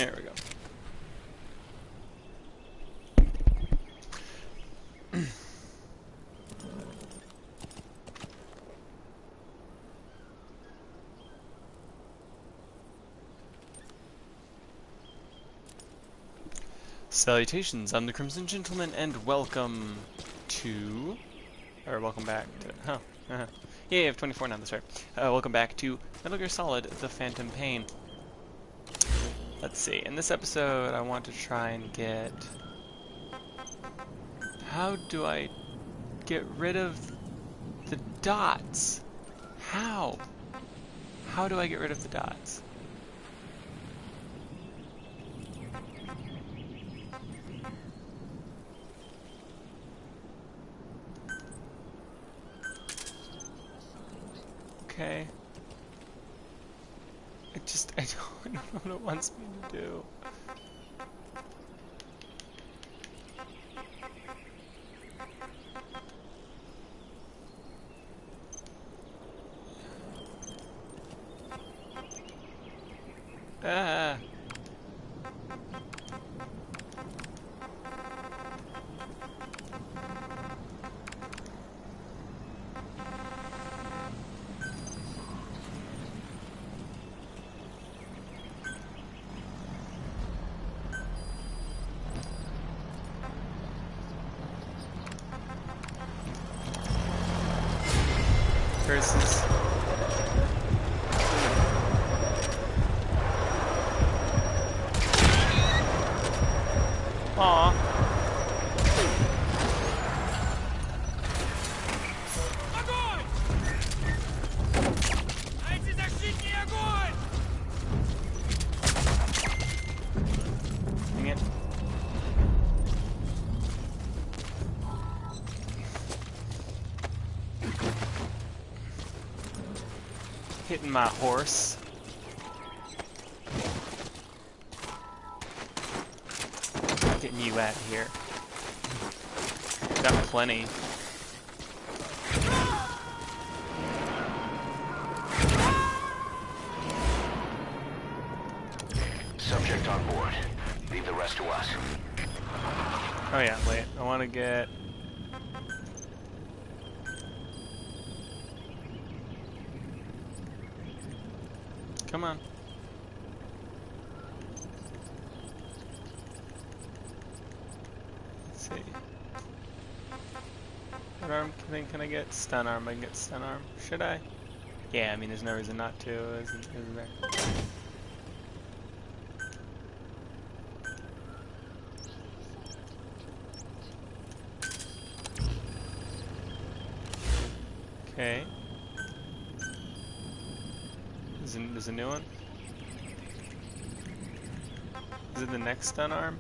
There we go. Salutations, I'm the Crimson Gentleman, and welcome to... Or welcome back to... Oh, yeah, I have 24 now, that's right. Welcome back to Metal Gear Solid, The Phantom Pain. Let's see, in this episode I want to try and get... How do I get rid of the dots? How? How do I get rid of the dots? Okay. I don't know what it wants me to do. Ah. Curses. Aww. Огонь! Дайте защитный огонь! Dang it. Hitting my horse. Getting you out of here. Got plenty. Subject on board. Leave the rest to us. Oh yeah, wait. I want to get... Come on. Let's see. What arm can I get? Stun arm. I can get stun arm. Should I? Yeah, I mean, there's no reason not to, isn't there? Okay. There's a new one? Is it the next stun arm?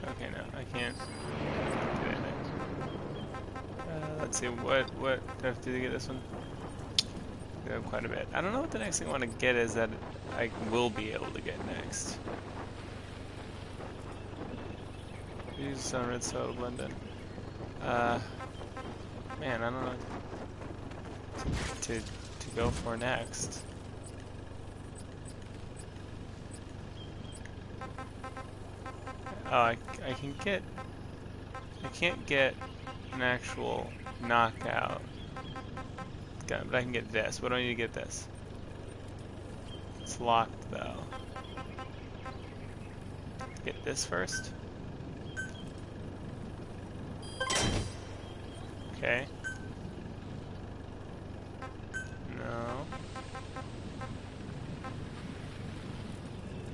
Okay, no, I can't do anything. Let's see, what do I have to do to get this one? I have quite a bit. I don't know what the next thing I want to get is that I will be able to get next. Use some red soda blend in. Man, I don't know to go for next. Oh, I can't get an actual knockout gun, but I can get this. What do I need to get this? It's locked though. Get this first. Okay. No.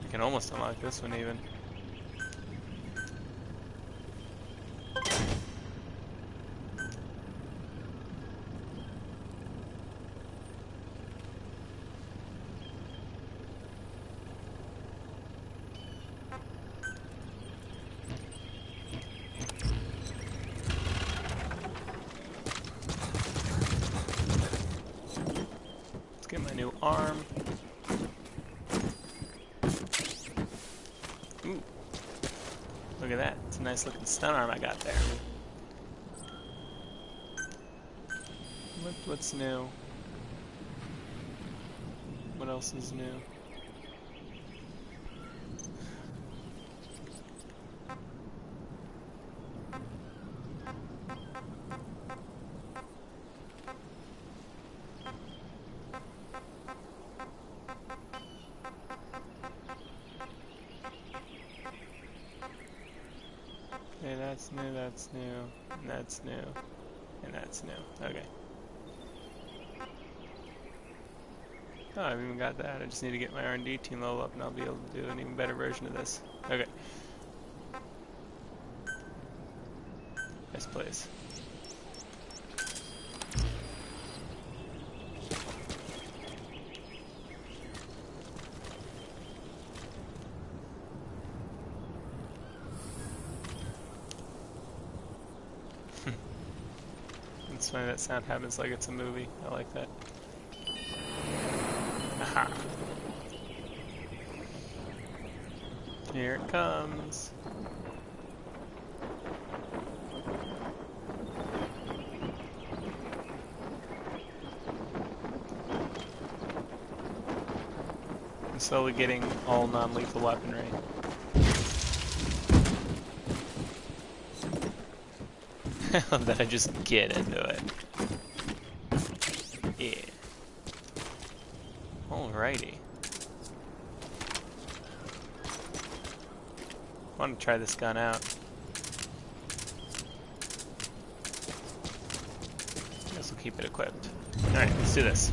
I can almost unlock this one even. Get my new arm. Ooh. Look at that. It's a nice looking stun arm I got there. What's new? What else is new? Okay, that's new, that's new, and that's new, and that's new. Okay. Oh, I've even got that. I just need to get my R&D team level up and I'll be able to do an even better version of this. Okay. Nice place. It's funny that sound happens like it's a movie. I like that. Aha. Here it comes. I'm slowly getting all non-lethal weaponry. I love that I just get into it. Yeah. Alrighty. I want to try this gun out. Guess we'll keep it equipped. Alright, let's do this.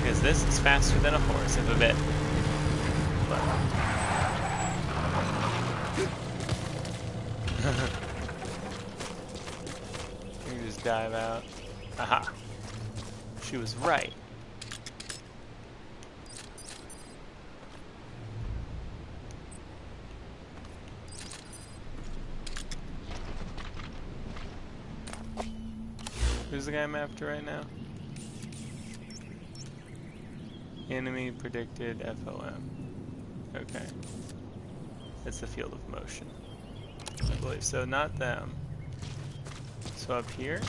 Because this is faster than a horse, if a bit. You can just dive out. Aha. She was right. Who's the guy I'm after right now? Enemy predicted FOM. Okay. That's the field of motion. I believe so. Not them. So up here.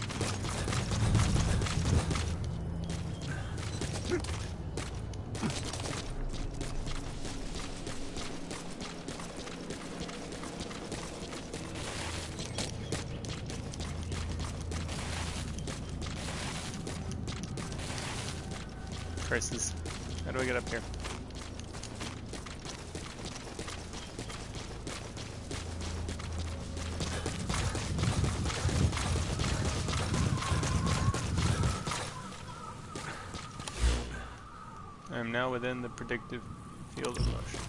Curses. How do I get up here? I am now within the predictive field of motion.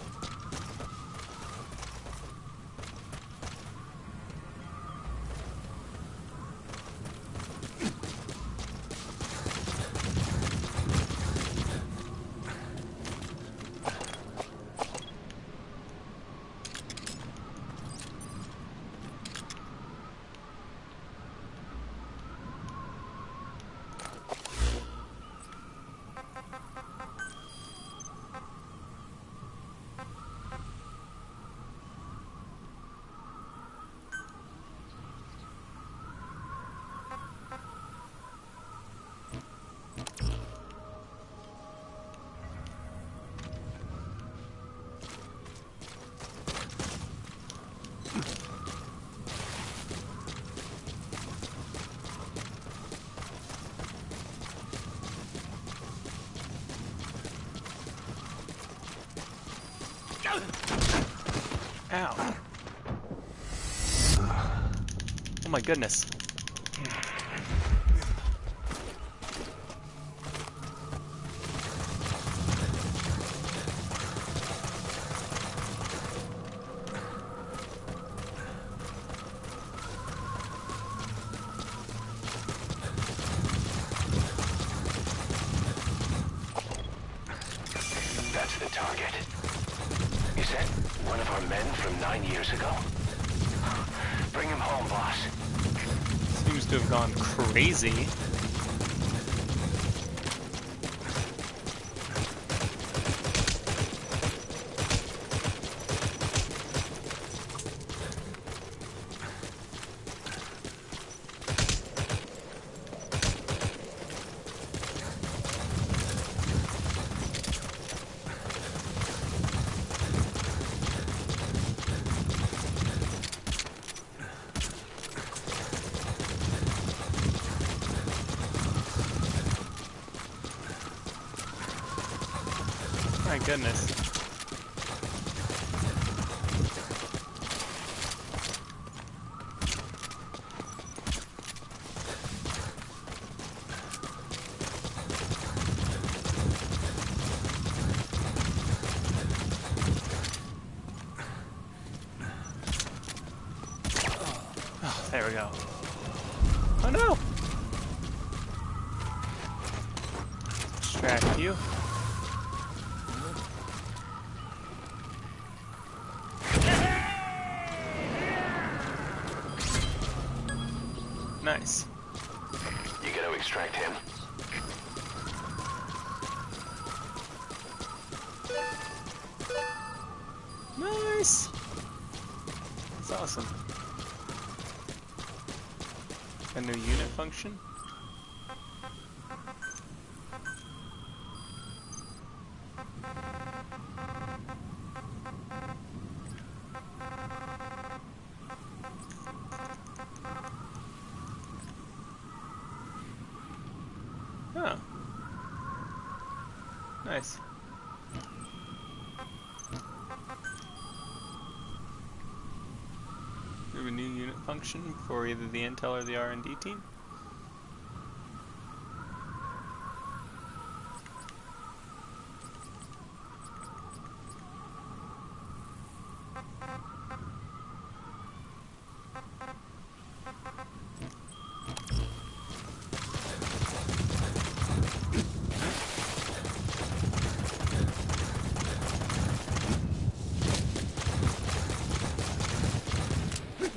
Ow. Oh my goodness. That's the target. Is that one of our men from 9 years ago? Bring him home, boss. Seems to have gone crazy. My goodness. Oh, there we go. Oh no! Distract you. Nice. You gotta extract him. Nice! That's awesome. A new unit function? Oh. Nice. We have a new unit function for either the Intel or the R&D team.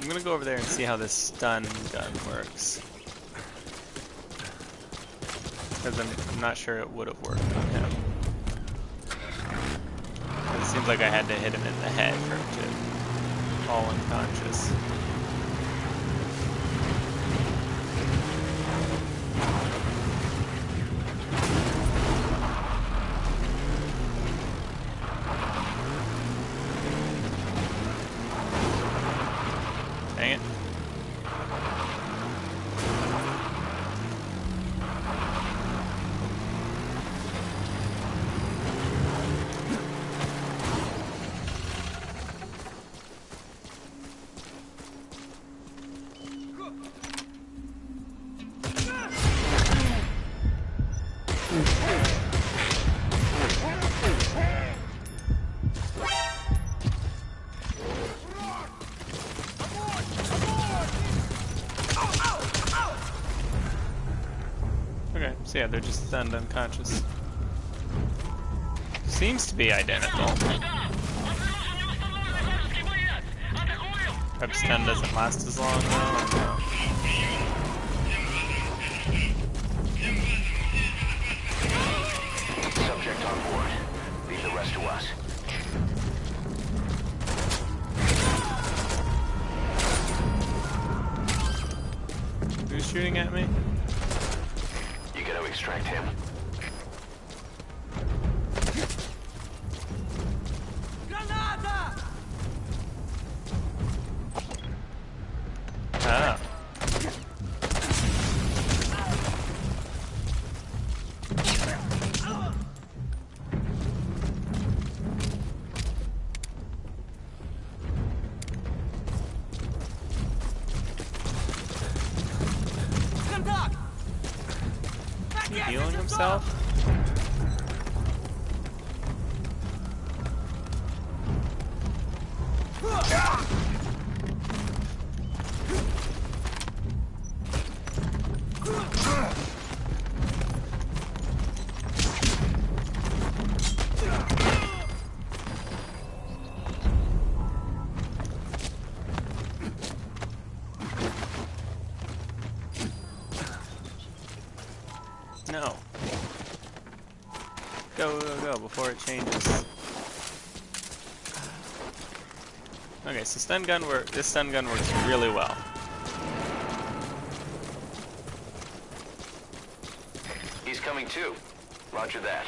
I'm gonna go over there and see how this stun gun works. Because I'm not sure it would have worked on him. It seems like I had to hit him in the head for him to fall unconscious. Dang it. Okay, so yeah, they're just stunned unconscious. Seems to be identical. Perhaps stun doesn't last as long though. Subject on board. Leave the rest to us. Who's shooting at me? You gotta extract him. Granada! Ah. Contact! Is he healing himself? No. Go, go, go, before it changes. Okay, so this stun gun works really well. He's coming too. Roger that.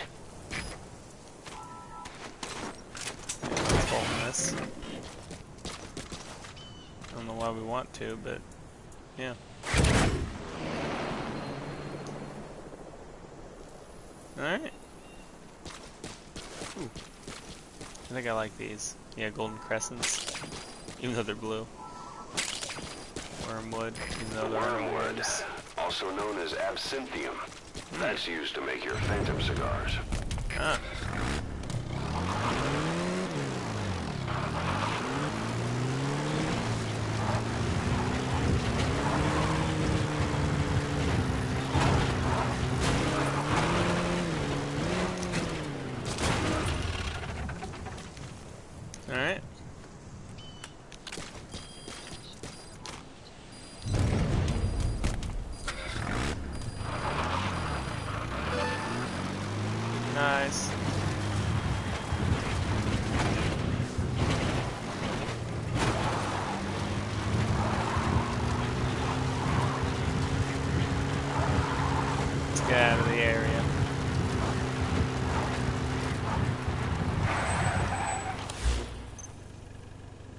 Let's hold this. I don't know why we want to, but yeah. Alright. Ooh. I think I like these. Yeah, golden crescents. Even though they're blue. Wormwood, even though there are no Wormwood, worms. also known as absinthium. That's used to make your phantom cigars. Ah. Alright. Nice. Let's get out of the area.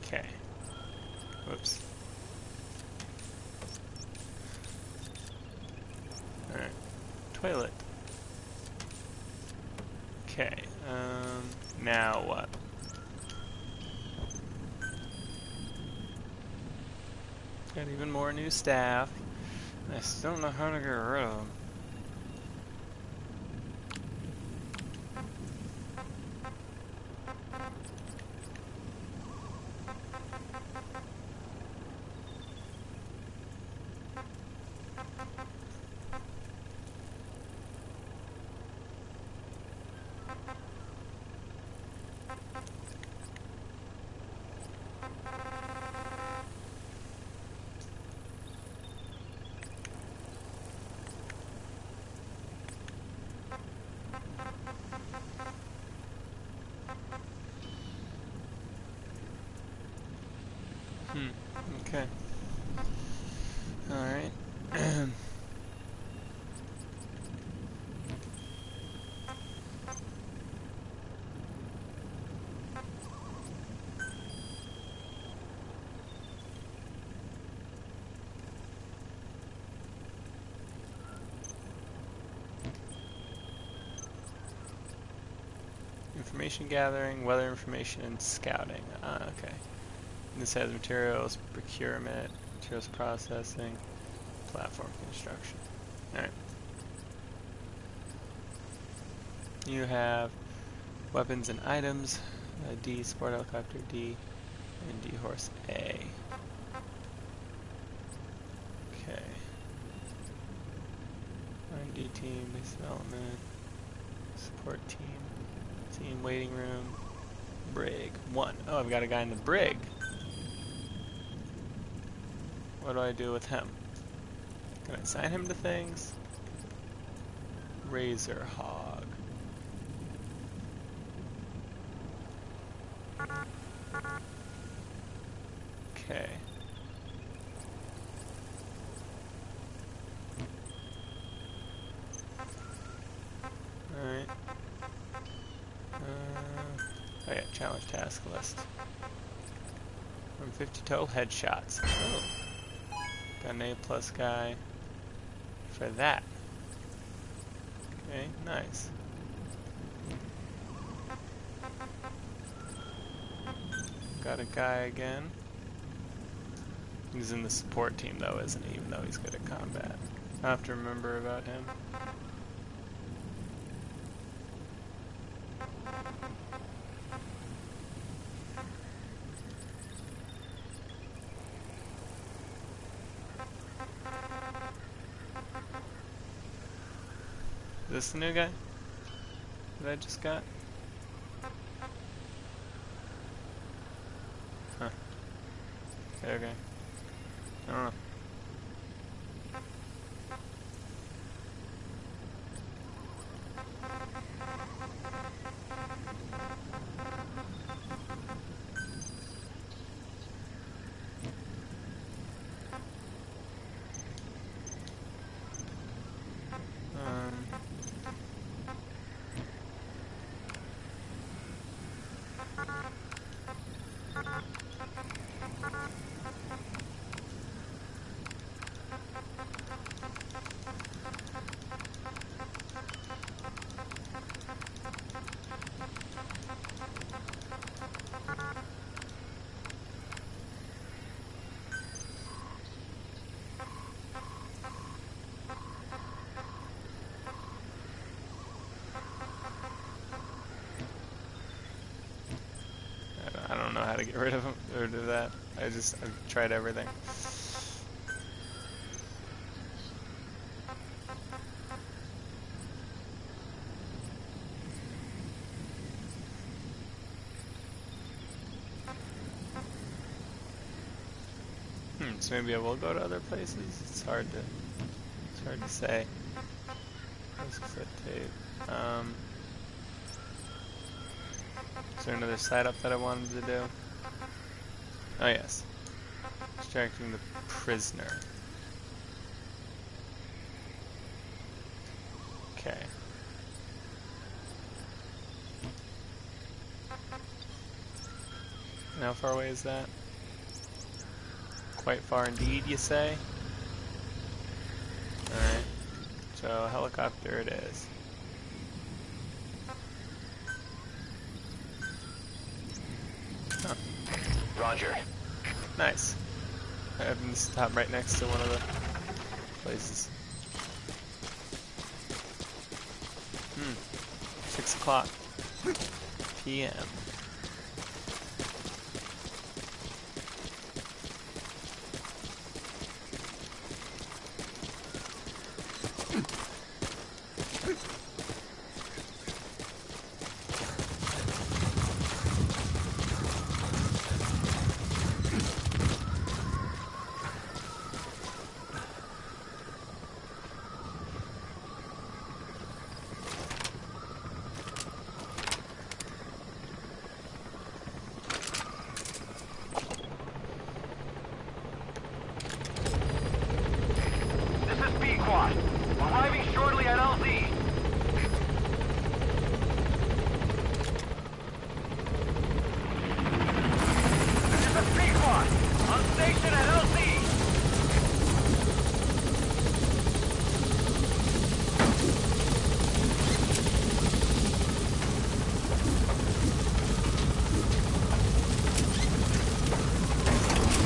Okay. Whoops. Alright. Toilet. Okay. Now what? Got even more new staff. I still don't know how to get rid of them. Okay. Alright. Information gathering, weather information, and scouting. Okay. This has materials procurement, materials processing, platform construction. Alright. You have weapons and items, D, sport helicopter D, and D horse A. Okay. R&D team, base development, support team waiting room, brig. 1. Oh, I've got a guy in the brig. What do I do with him? Can I assign him to things? Razor hog. Okay. Alright. Oh yeah, challenge task list. From 50 total headshots. Oh. Got an A+ guy for that. Okay, nice. Got a guy again. He's in the support team though, isn't he? Even though he's good at combat. I have to remember about him. Is this the new guy that I just got? Huh. Okay. I don't know. rid of them, rid of that. I've tried everything. So maybe I will go to other places. It's hard to say. Cassette tape. Is there another side up that I wanted to do? Oh yes. Extracting the prisoner. Okay. And how far away is that? Quite far indeed, you say? Alright. So, helicopter it is. Huh. Roger. Nice. I happen to stop right next to one of the places. 6 o'clock p.m. Arriving shortly at LZ. This is a Pequod. On station at LZ.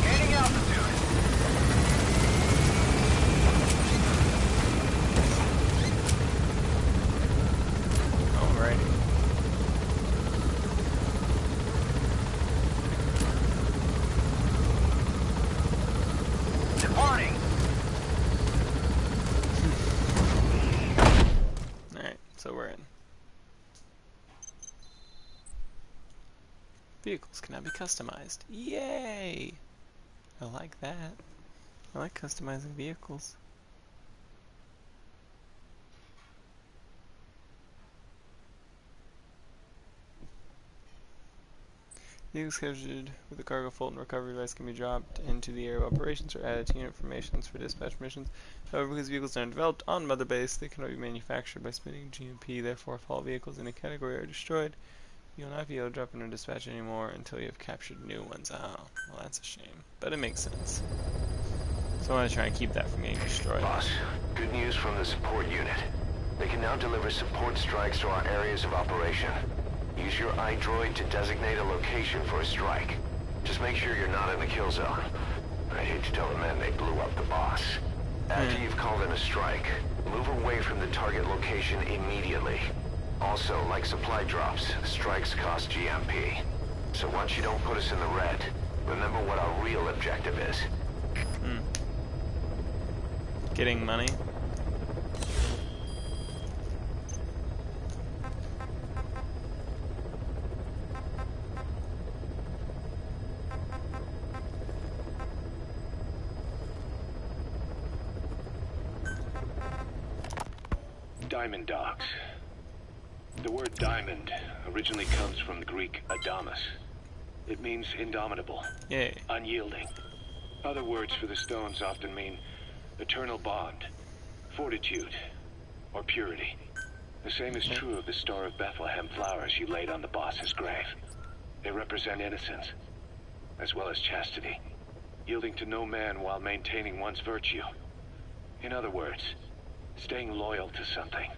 Gaining altitude. So we're in. Vehicles can now be customized. Yay! I like that. I like customizing vehicles. Vehicles captured with the cargo Fulton recovery device can be dropped into the area of operations or added to unit formations for dispatch missions. However, because vehicles aren't developed on Mother Base, they cannot be manufactured by submitting GMP. Therefore, if all vehicles in a category are destroyed, you will not be able to drop in or dispatch anymore until you have captured new ones. Oh, well that's a shame. But it makes sense. So I want to try and keep that from getting destroyed. Boss, good news from the support unit. They can now deliver support strikes to our areas of operation. Use your iDroid to designate a location for a strike. Just make sure you're not in the kill zone. I'd hate to tell the men they blew up the boss. After you've called in a strike, move away from the target location immediately. Also, like supply drops, strikes cost GMP. So once you don't put us in the red, remember what our real objective is. Getting money. Diamond docks. The word diamond originally comes from the Greek adamas. It means indomitable, Yay. unyielding. Other words for the stones often mean eternal bond, fortitude, or purity. The same is true of the Star of Bethlehem flowers you laid on the boss's grave. They represent innocence, as well as chastity, yielding to no man while maintaining one's virtue. In other words, staying loyal to something.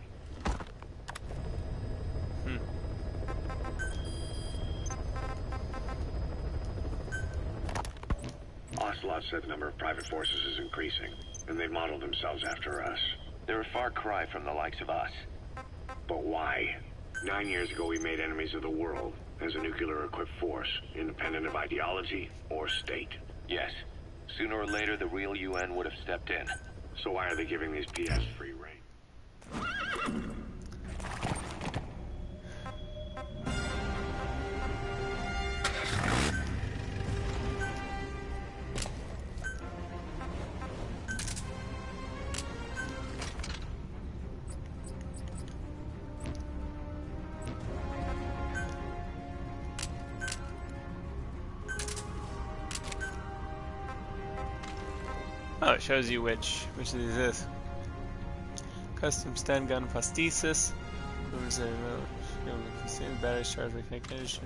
Ocelot said the number of private forces is increasing, and they've modeled themselves after us. They're a far cry from the likes of us. But why? 9 years ago we made enemies of the world as a nuclear-equipped force, independent of ideology or state. Yes. Sooner or later, the real UN would have stepped in. So why are they giving these PS free reign? Oh, it shows you which of these is. Custom stun gun prosthesis. Battery charged with fake condition.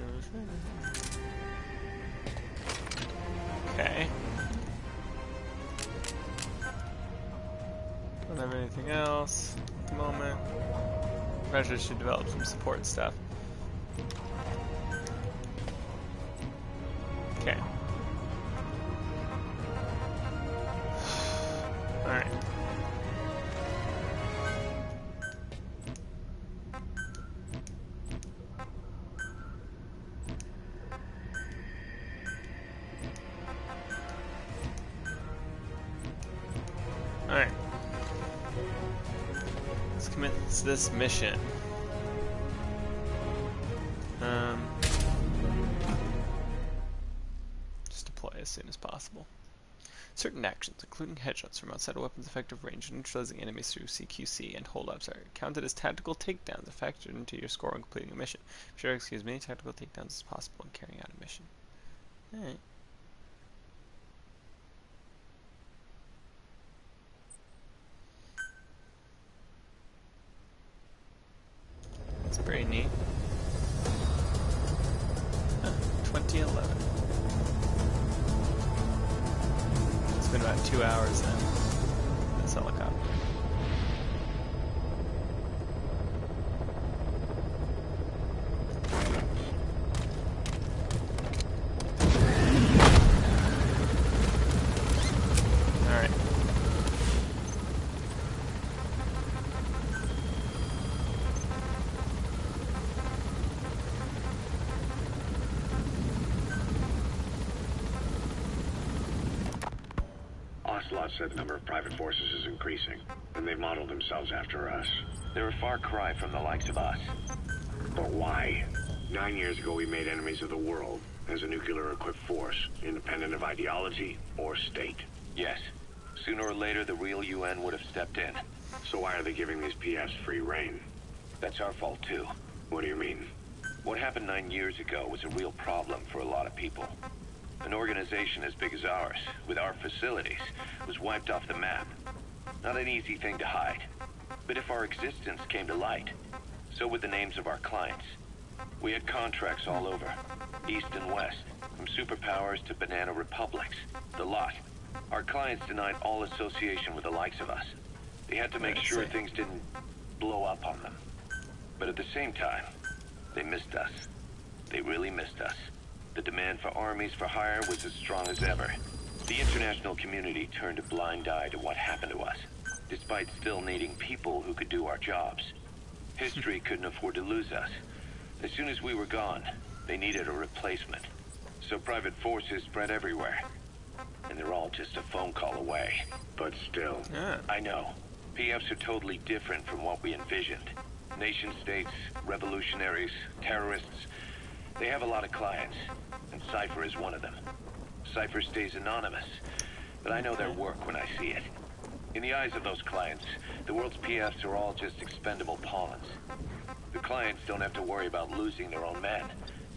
Okay. Don't have anything else at the moment. Measures should develop some support stuff. Okay. Alright. Alright. Let's commence this mission. Just deploy as soon as possible. Certain actions, including headshots from outside a weapon's effective range and neutralizing enemies through CQC and holdups, are counted as tactical takedowns and factored into your score when completing a mission. Be sure to excuse many tactical takedowns as possible when carrying out a mission. Alright. That's pretty neat. 2011. It's been about 2 hours then. This helicopter. Alright. Ocelot said the number of private forces is increasing, and they've modeled themselves after us. They're a far cry from the likes of us. But why? 9 years ago we made enemies of the world as a nuclear-equipped force, independent of ideology or state. Yes. Sooner or later, the real UN would have stepped in. So why are they giving these PS free reign? That's our fault, too. What do you mean? What happened 9 years ago was a real problem for a lot of people. An organization as big as ours, with our facilities, was wiped off the map. Not an easy thing to hide. But if our existence came to light, so would the names of our clients. We had contracts all over, east and west, from superpowers to banana republics, the lot. Our clients denied all association with the likes of us. They had to make sure things didn't blow up on them. But at the same time, they missed us. They really missed us. The demand for armies for hire was as strong as ever. The international community turned a blind eye to what happened to us, despite still needing people who could do our jobs. History couldn't afford to lose us. As soon as we were gone, they needed a replacement. So private forces spread everywhere. And they're all just a phone call away. But still. Yeah. I know. PFs are totally different from what we envisioned. Nation-states, revolutionaries, terrorists. They have a lot of clients, and Cypher is one of them. Cypher stays anonymous, but I know their work when I see it. In the eyes of those clients, the world's PFs are all just expendable pawns. The clients don't have to worry about losing their own men.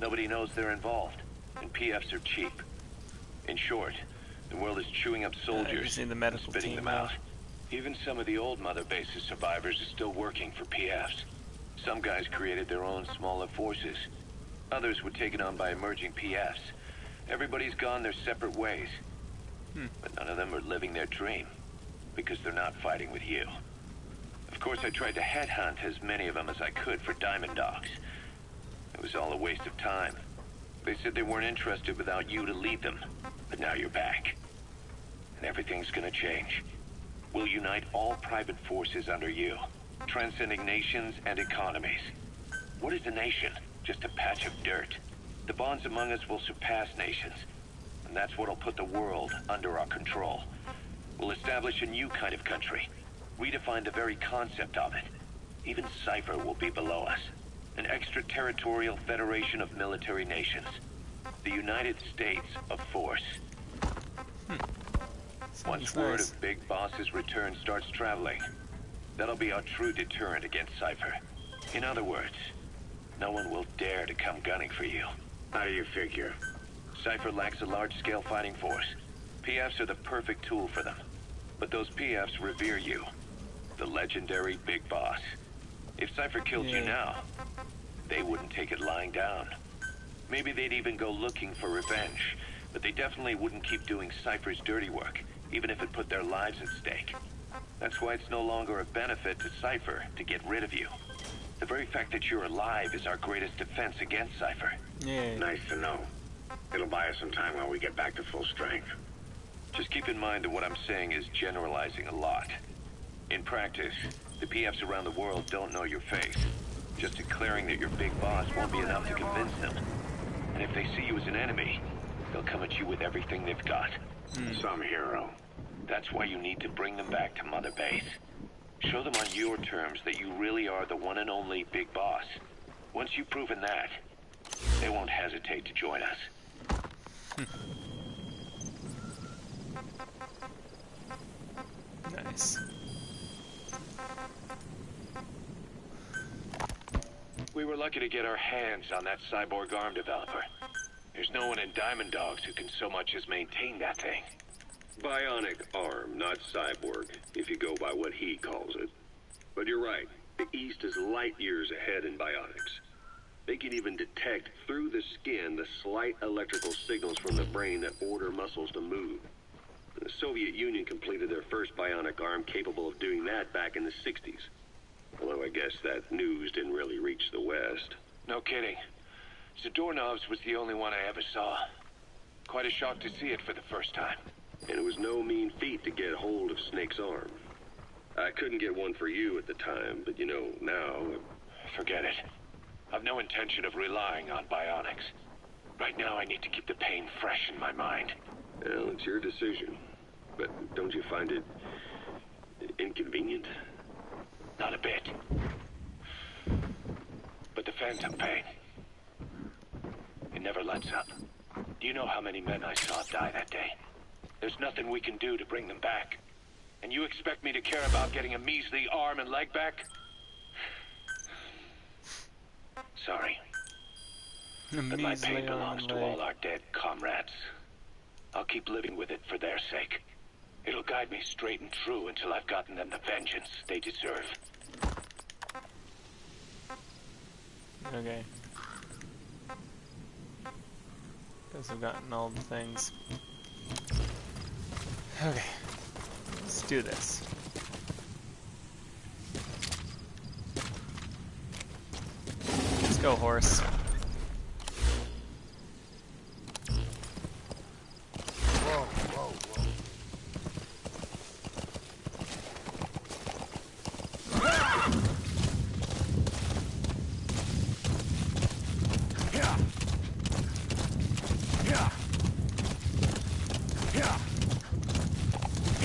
Nobody knows they're involved, and PFs are cheap. In short, the world is chewing up soldiers the and medical spitting team them out. Even some of the old Mother Base's survivors are still working for PFs. Some guys created their own smaller forces. Others were taken on by emerging PFs. Everybody's gone their separate ways. But none of them are living their dream, because they're not fighting with you. Of course, I tried to headhunt as many of them as I could for Diamond Dogs. It was all a waste of time. They said they weren't interested without you to lead them. But now you're back. And everything's gonna change. We'll unite all private forces under you, transcending nations and economies. What is a nation? Just a patch of dirt. The bonds among us will surpass nations. And that's what'll put the world under our control. We'll establish a new kind of country. Redefine the very concept of it. Even Cypher will be below us. An extraterritorial federation of military nations. The United States of Force. Once word nice. of Big Boss's return starts traveling, that'll be our true deterrent against Cypher. In other words, no one will dare to come gunning for you. How do you figure? Cypher lacks a large-scale fighting force. PFs are the perfect tool for them. But those PFs revere you. The legendary Big Boss. If Cypher killed you now, they wouldn't take it lying down. Maybe they'd even go looking for revenge, but they definitely wouldn't keep doing Cypher's dirty work, even if it put their lives at stake. That's why it's no longer a benefit to Cypher to get rid of you. The very fact that you're alive is our greatest defense against Cypher. Yeah. Nice to know. It'll buy us some time while we get back to full strength. Just keep in mind that what I'm saying is generalizing a lot. In practice, the PFs around the world don't know your face. Just declaring that you're Big Boss won't be enough to convince them. And if they see you as an enemy, they'll come at you with everything they've got. Some hero. That's why you need to bring them back to Mother Base. Show them on your terms that you really are the one and only Big Boss. Once you've proven that, they won't hesitate to join us. Nice. We were lucky to get our hands on that cyborg arm developer. There's no one in Diamond Dogs who can so much as maintain that thing. Bionic arm, not cyborg, if you go by what he calls it. But you're right, the East is light years ahead in bionics. They can even detect through the skin the slight electrical signals from the brain that order muscles to move. The Soviet Union completed their first bionic arm capable of doing that back in the 60s. Although I guess that news didn't really reach the West. No kidding. Zadornov's was the only one I ever saw. Quite a shock to see it for the first time. And it was no mean feat to get hold of Snake's arm. I couldn't get one for you at the time, but you know, now... Forget it. I've no intention of relying on bionics. Right now I need to keep the pain fresh in my mind. Well, it's your decision. But don't you find it... inconvenient? Not a bit. But the phantom pain, it never lets up. Do you know how many men I saw die that day? There's nothing we can do to bring them back. And you expect me to care about getting a measly arm and leg back? Sorry. But my pain belongs to all our dead comrades. I'll keep living with it for their sake. It'll guide me straight and true until I've gotten them the vengeance they deserve. Okay. Guess I've gotten all the things. Okay. Let's do this. Let's go, horse.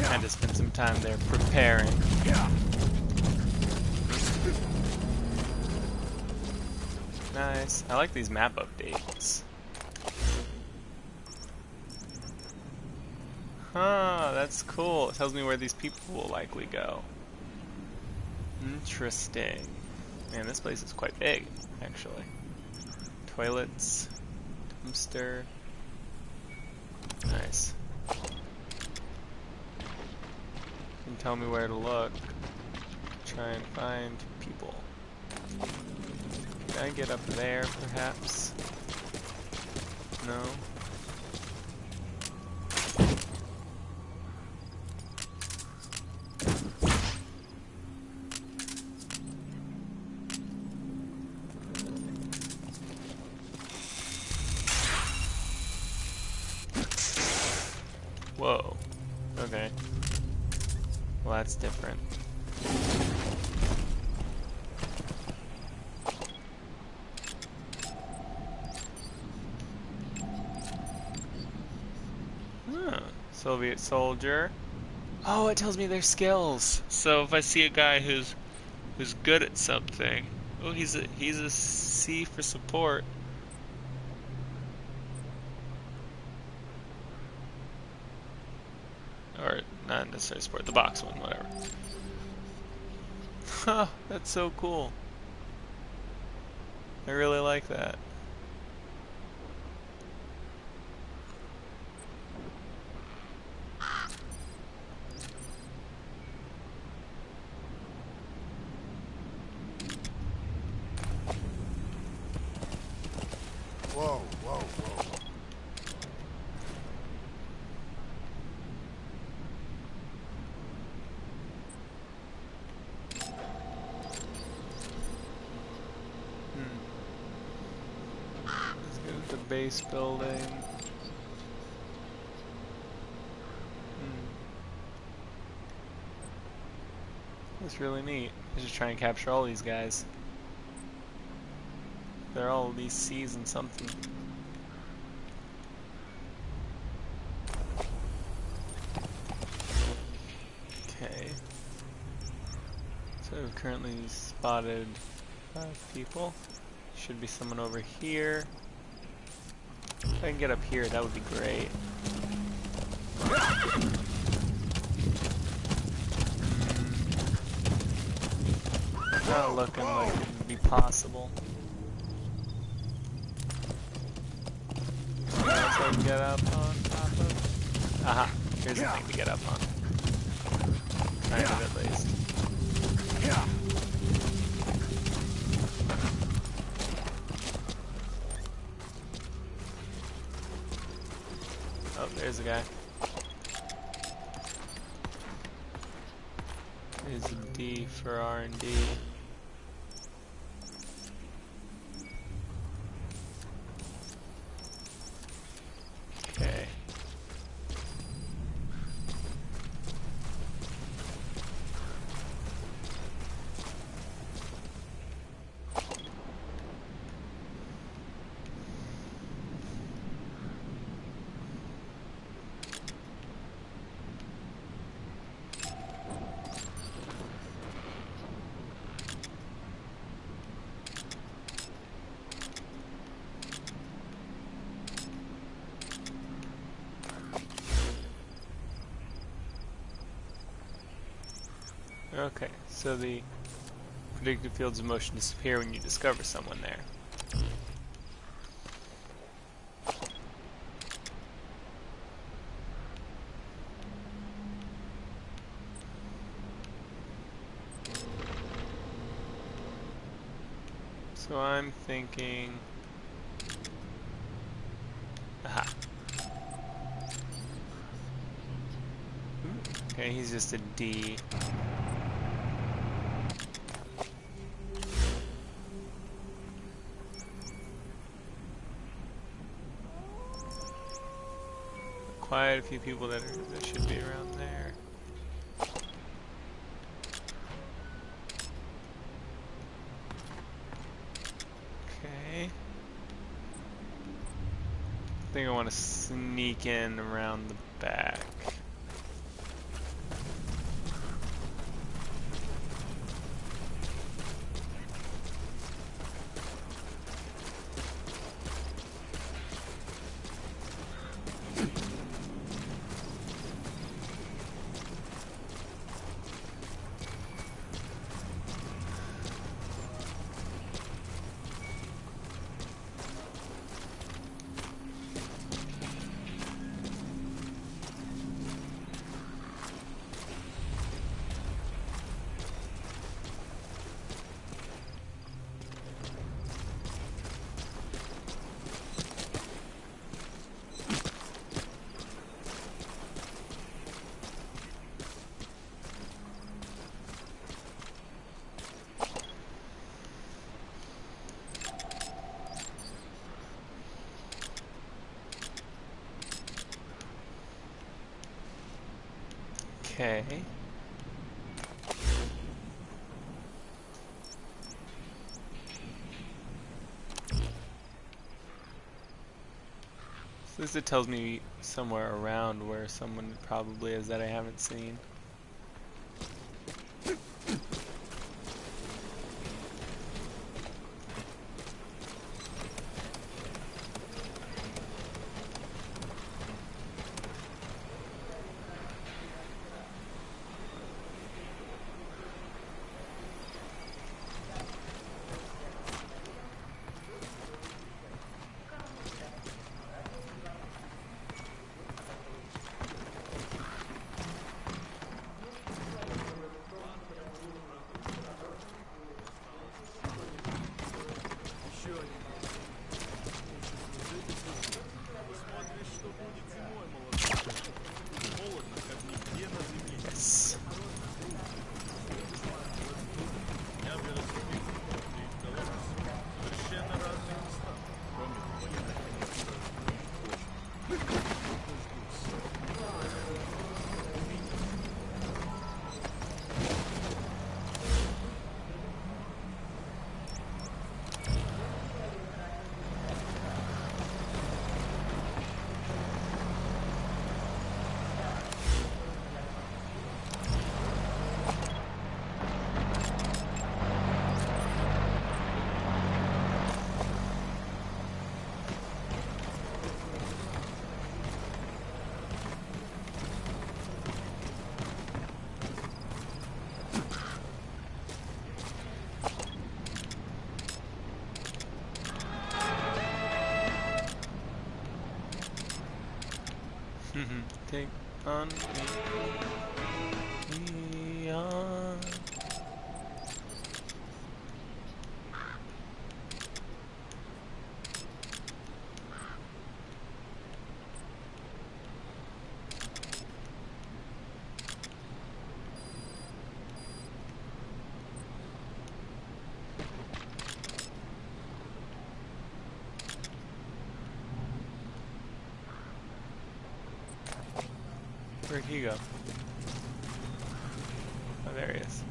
Had to spend some time there preparing. Nice. I like these map updates. Huh, that's cool. It tells me where these people will likely go. Interesting. Man, this place is quite big, actually. Toilets, dumpster. Nice. Can tell me where to look. Try and find people. Can I get up there, perhaps? No? Whoa. Okay. Well, that's different. Soviet soldier. Oh, it tells me their skills. So if I see a guy who's good at something, oh, he's a C for support. Or not necessarily support, the box one, whatever. Huh, that's so cool. I really like that. Whoa, whoa, whoa. Let's go to the base building. That's really neat. I should try and capture all these guys. They're all at least C's and something. Okay. So we've currently spotted 5 people. Should be someone over here. If I can get up here, that would be great. Not looking like it would be possible. Anything else I can get up on top of? Aha, here's the thing to get up on. Kind of at least. Oh, there's a guy. There's a D for R&D. Okay. Okay, so the predicted fields of motion disappear when you discover someone there. So I'm thinking... Aha. Okay, he's just a D. Quite a few people that should be around there. Okay. I think I want to sneak in around the back. Okay. At least it tells me somewhere around where someone probably is that I haven't seen. Yes. Take on me on. Where'd he go? Oh, there he is.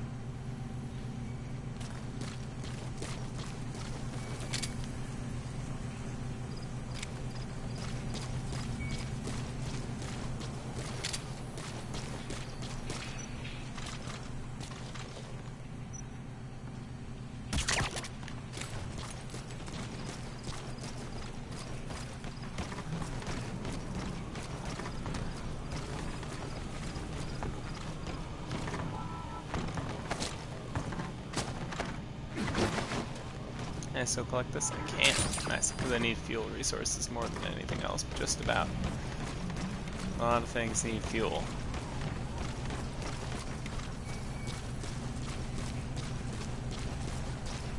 I still collect this? I can't. Nice, because I need fuel resources more than anything else, but just about. A lot of things need fuel.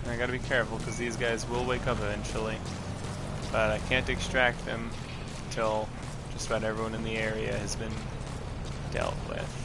And I gotta be careful, because these guys will wake up eventually. But I can't extract them until just about everyone in the area has been dealt with.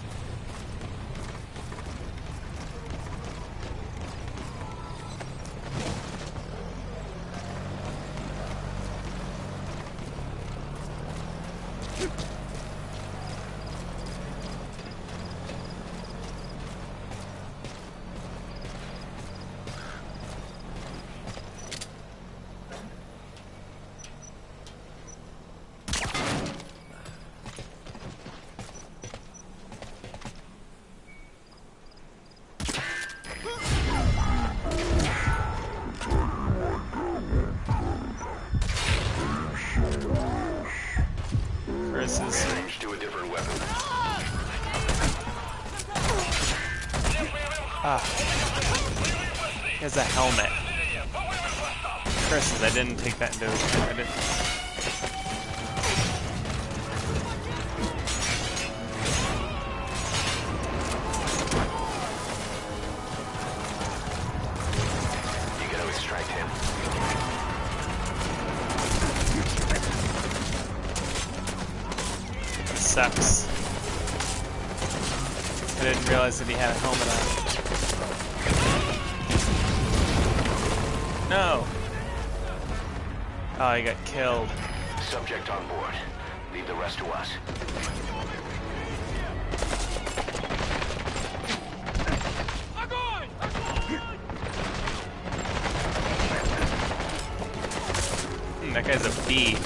Switch to a different weapon. Ah. He has a helmet. Curses, I didn't take that into account. I didn't. You gotta extract him. Sucks. I didn't realize that he had a helmet on. No! Oh, he got killed. Subject on board. Leave the rest to us. That guy's a bee.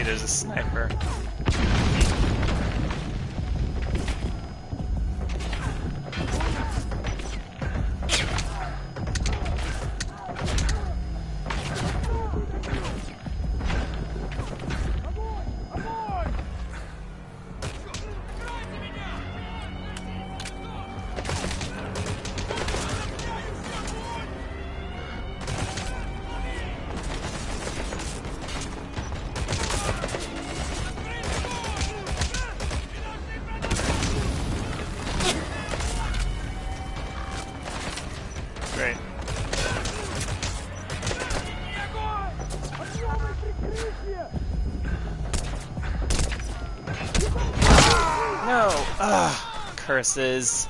there's a sniper. Great. No! Ugh, curses.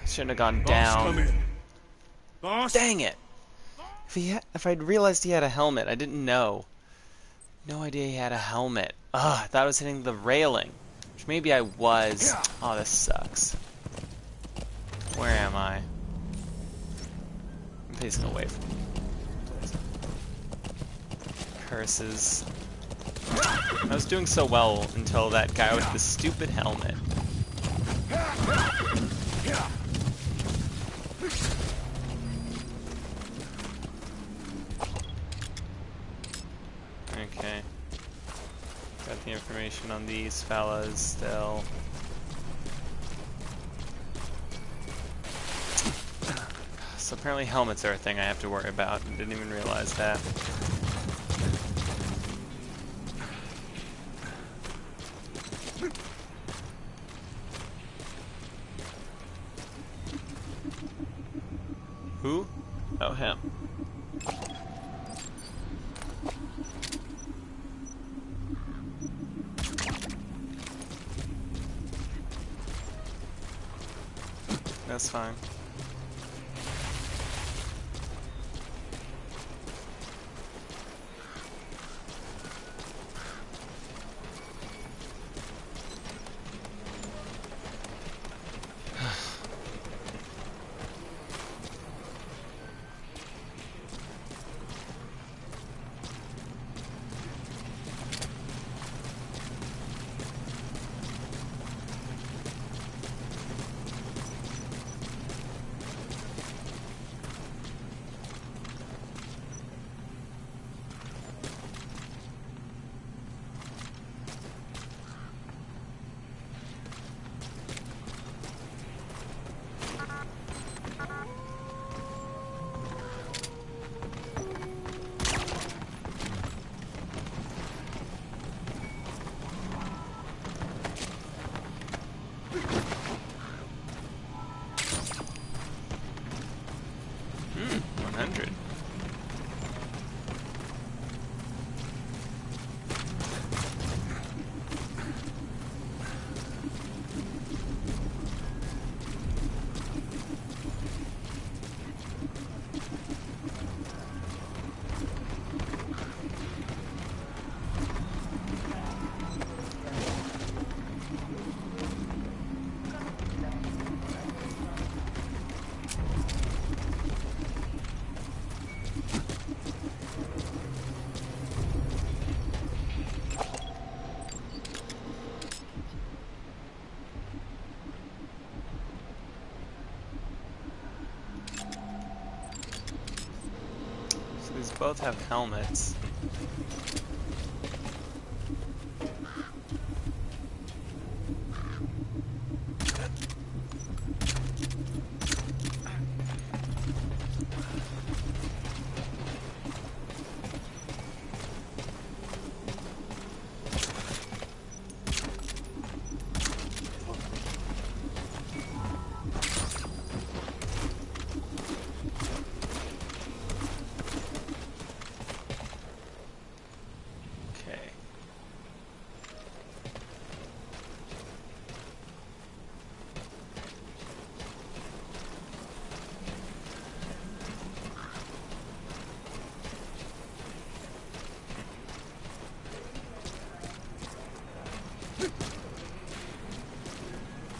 Shouldn't have gone down. Dang it! If I'd realized he had a helmet, I didn't know. No idea he had a helmet. Ugh, I thought I was hitting the railing. Which maybe I was. Oh, this sucks. Where am I? I'm facing away from him. Curses. I was doing so well until that guy with the stupid helmet. Okay. Got the information on these fellas still. So apparently helmets are a thing I have to worry about. I didn't even realize that. Who? Oh, him. That's fine. These both have helmets.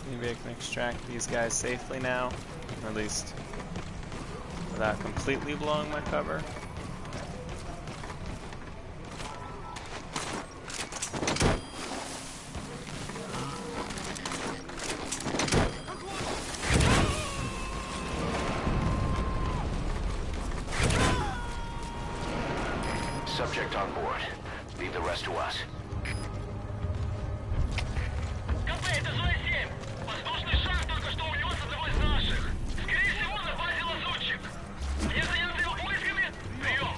Maybe I can extract these guys safely now, or at least without completely blowing my cover. Subject on board. Leave the rest to us. КП, это Зоя-7. Воздушный шар только что унес одного из наших. Скорее всего, на базе лазутчик. Мне заняться его поисками? Прием.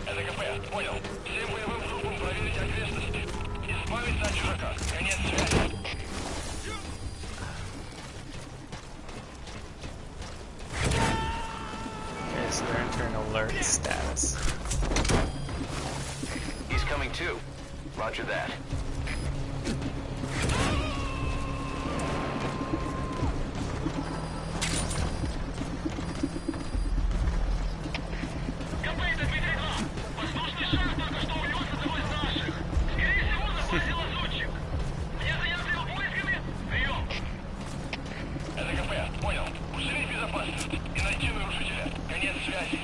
Это КП, понял. Всем боевым группам проверить окрестности. Избавиться от чужака. Конец связи. Okay, so they're entering alert status. He's coming too. Roger that. КП, это Дмитрий-2. Воздушный шар только что унес одного из наших. Скорее всего, на базе лазутчик. Мне заняться его поисками? Прием. Это КП, понял. Усилить безопасность и найти нарушителя. Конец связи.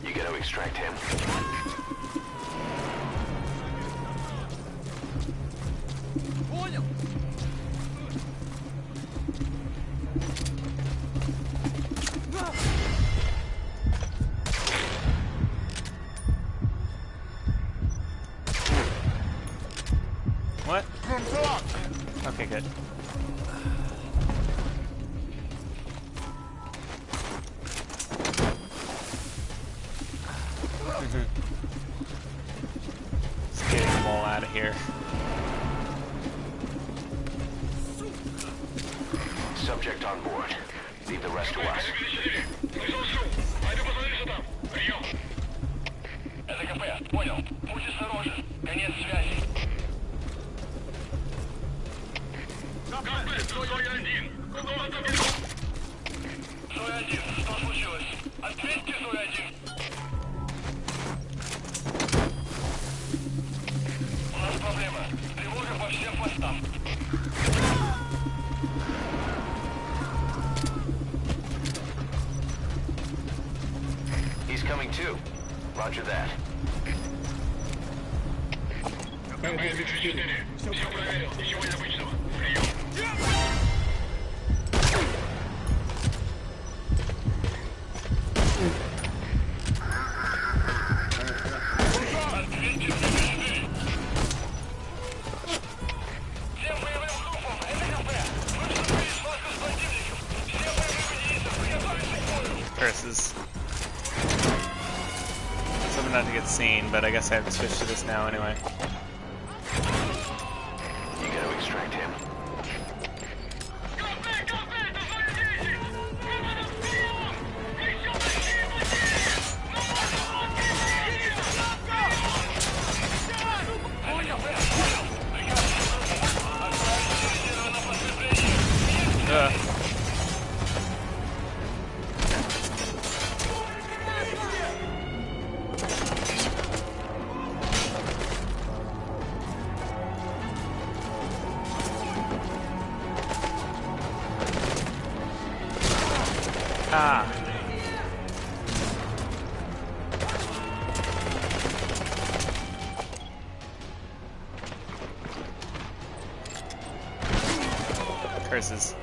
You gotta extract him. Понял. What? Okay, good. Just getting them all out of here. Subject on board. Leave the rest to us. Пойду посмотрю, что там. Прием. Это КП, понял. Будь осторожен. Конец связи. КП, Зоя-1. Зоя-1, что случилось? Ответьте, Зоя-1. У нас проблема. Тревога по всем постам. He's coming too. Roger that. КП-34. Все проверил. Ничего необычного. Прием. Ответьте, 34. Всем боевым группам, это КП. Мы вступили в схватку с противником. Все боевые единицы приготовиться к бою. Curses. Something not to get seen, but I guess I have to switch to this now anyway. You gotta extract him. КП, КП, это Зоя-10. Выходом в прием. Еще большие потери. На базе Это КП, понял. Приказ отправить резервы на подкрепление. Ah. Curses.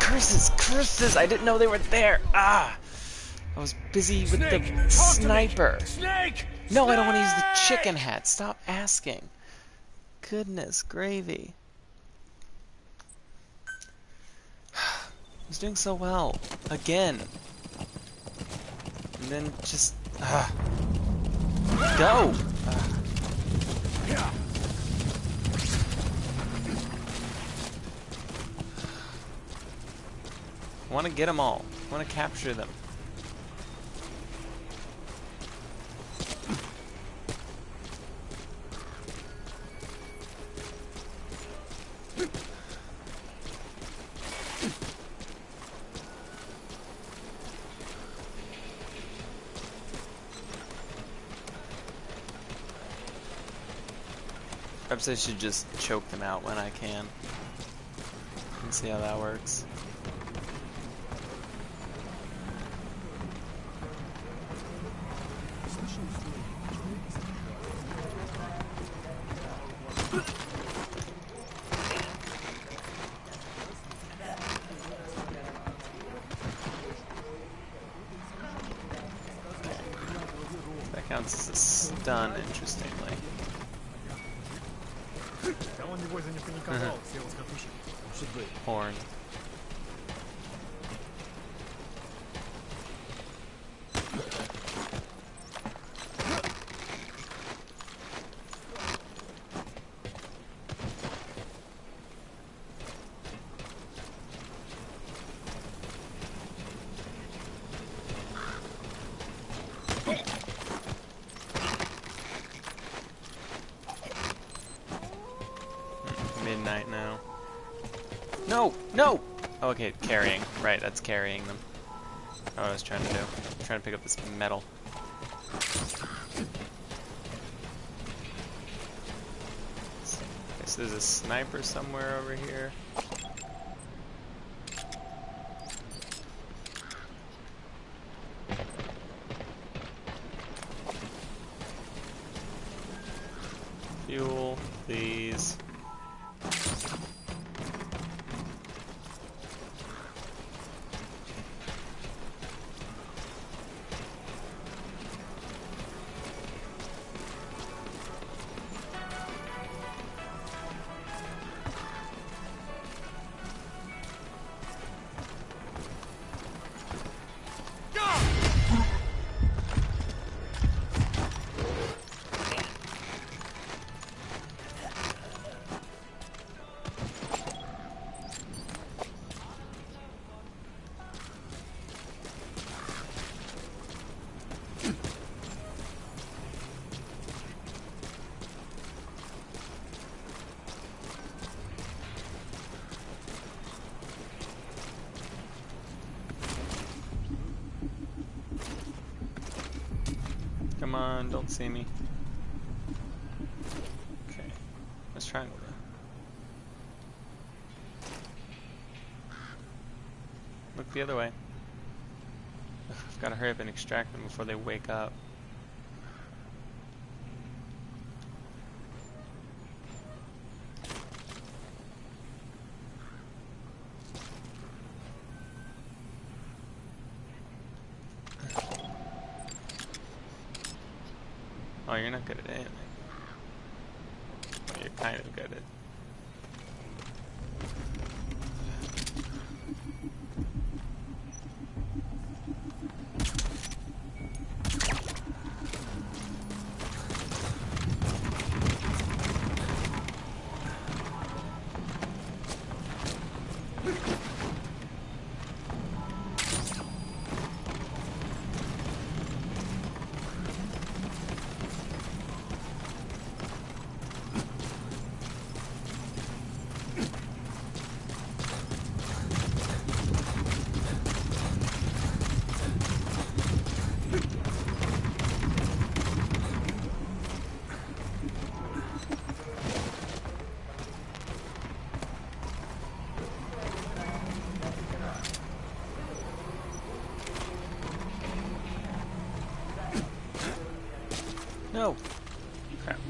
Curses! Curses! I didn't know they were there! Ah! I was busy with the sniper. Snake! No, I don't want to use the chicken hat. Stop asking. Goodness gravy. I was doing so well. Again. And then just... go! I want to get them all. I want to capture them. Perhaps I should just choke them out when I can. And see how that works. That counts as a stun, interestingly. Horn. Midnight now. No! No! Oh, okay, carrying. Right, that's carrying them. Oh, I was trying to do. I'm trying to pick up this metal. Okay, so there's a sniper somewhere over here. Fuel, please. Come on, don't see me. Okay, let's try and look the other way. I've got to hurry up and extract them before they wake up. Oh, you're not good at anything. Well, you're kind of good at. No! Crap.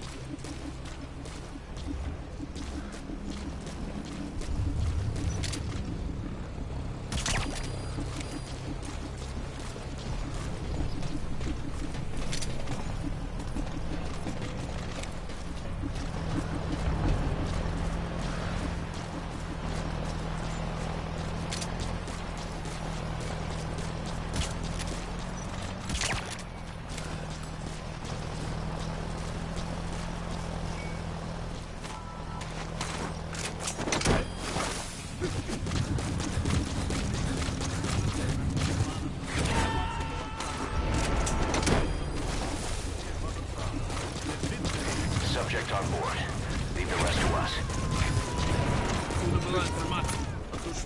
Subject on board. Leave the rest to us.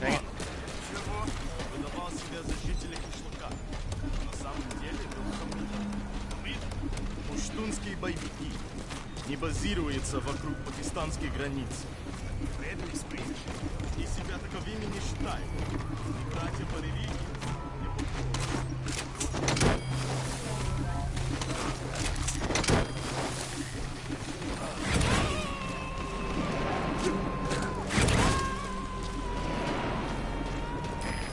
Dang it. Пуштунские боевики. не базируется вокруг пакистанских границ. И себя таковыми не считают. И братья по религии.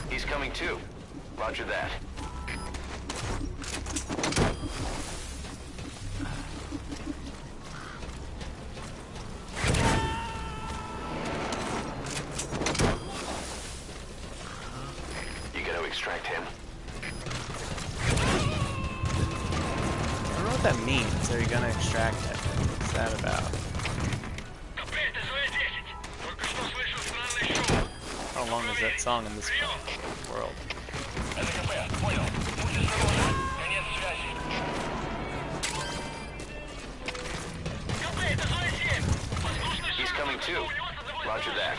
He's coming too. Roger that. Extract him. I don't know what that means. Are you gonna extract him? What's that about? How long is that song in this world? He's coming too. Roger that.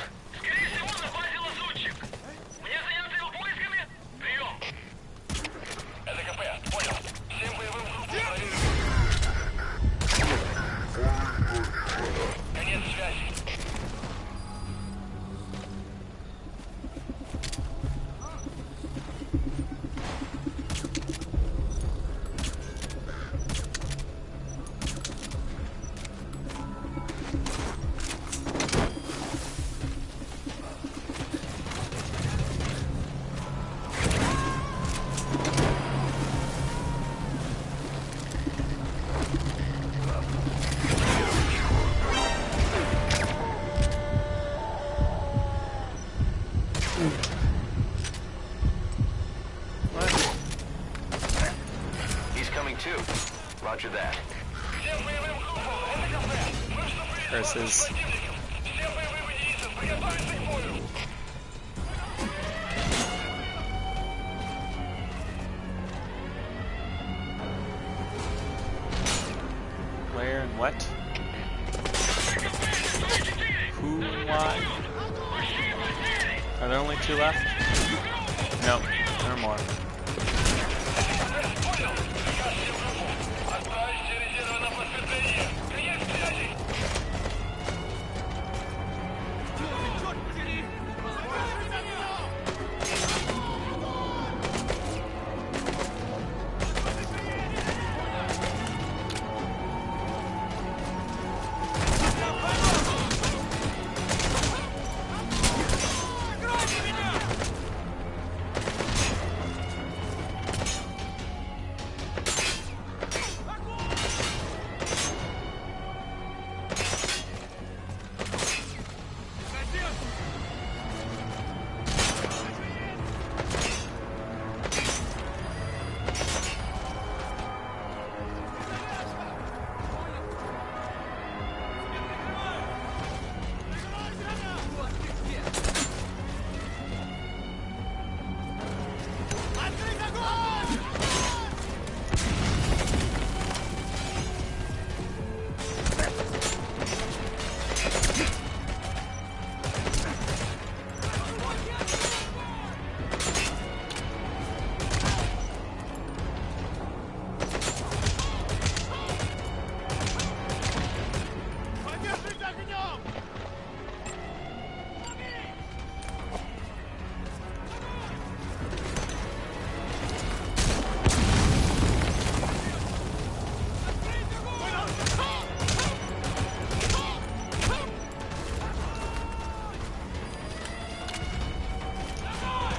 Roger that. Versus. Where and what? Who, why? Are there only 2 left? No, there are more.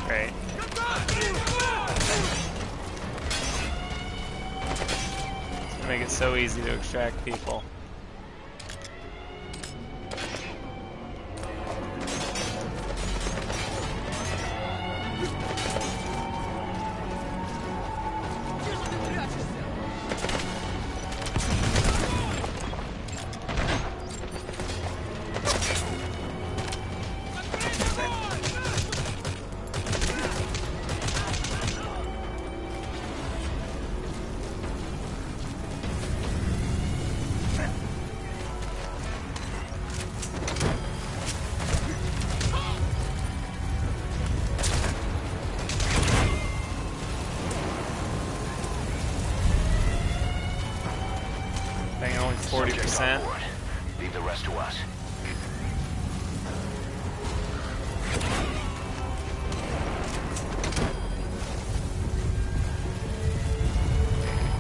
Great. It's make it so easy to extract people. 100%. on board. Leave the rest to us.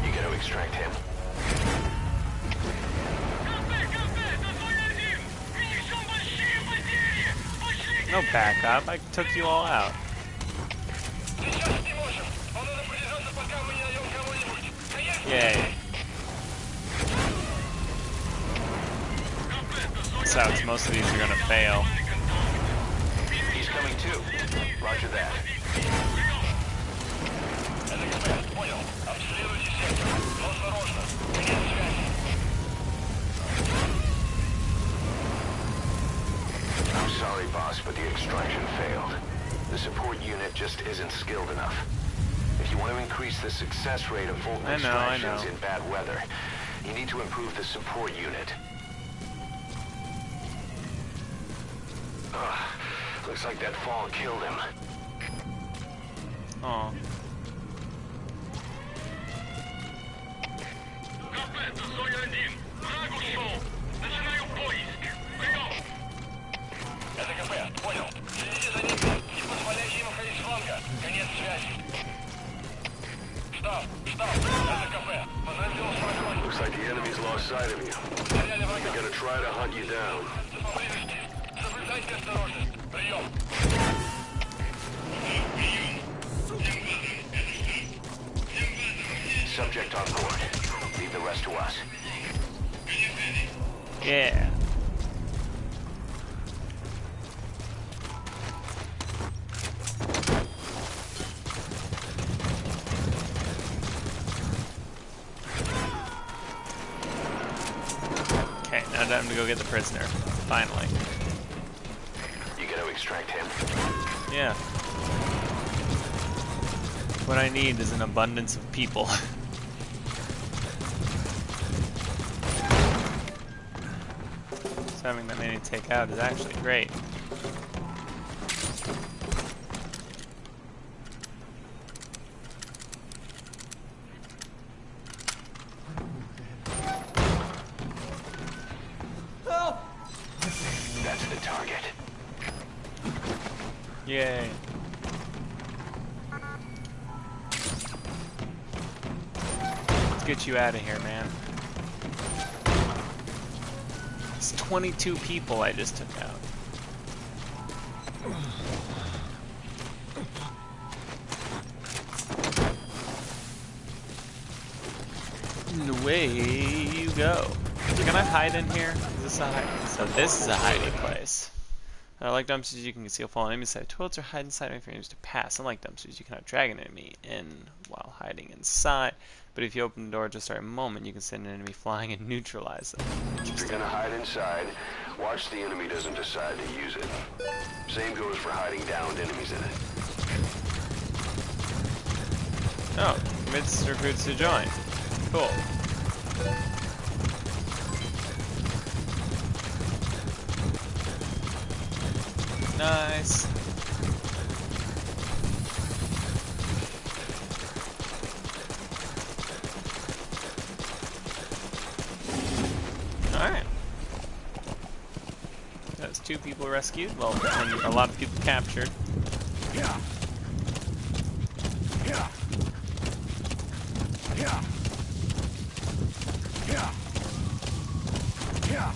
You gotta extract him. No backup. I took you all out. Yay. Sucks. Most of these are gonna fail. He's coming too. Roger that. I'm sorry, boss, but the extraction failed. The support unit just isn't skilled enough. If you want to increase the success rate of Fulton extractions in bad weather, you need to improve the support unit. Ugh, looks like that fall killed him. Oh. Looks like the enemy's lost sight of you. They're gonna try to hunt you down. Subject on board. Leave the rest to us. Yeah. Okay, now time to go get the prisoner. Finally. You gotta extract him. Yeah. What I need is an abundance of people. So having that many to take out is actually great. That's the target. Yay. Let's get you out of here, man. It's 22 people I just took out. And away you go. Can I hide in here? Is this a hiding? So this is a hiding place. Like dumpsters, you can conceal fallen enemies. Toilets are hide inside if your enemies to pass. Unlike dumpsters, you cannot drag an enemy in while hiding inside. But if you open the door just the right moment, you can send an enemy flying and neutralize them. If you're gonna hide inside, watch the enemy doesn't decide to use it. Same goes for hiding downed enemies in it. Oh, commits recruits to join. Cool. Nice. Alright. That's 2 people rescued. Well, and a lot of people captured. Yeah. Yeah. Yeah. Yeah. Yeah.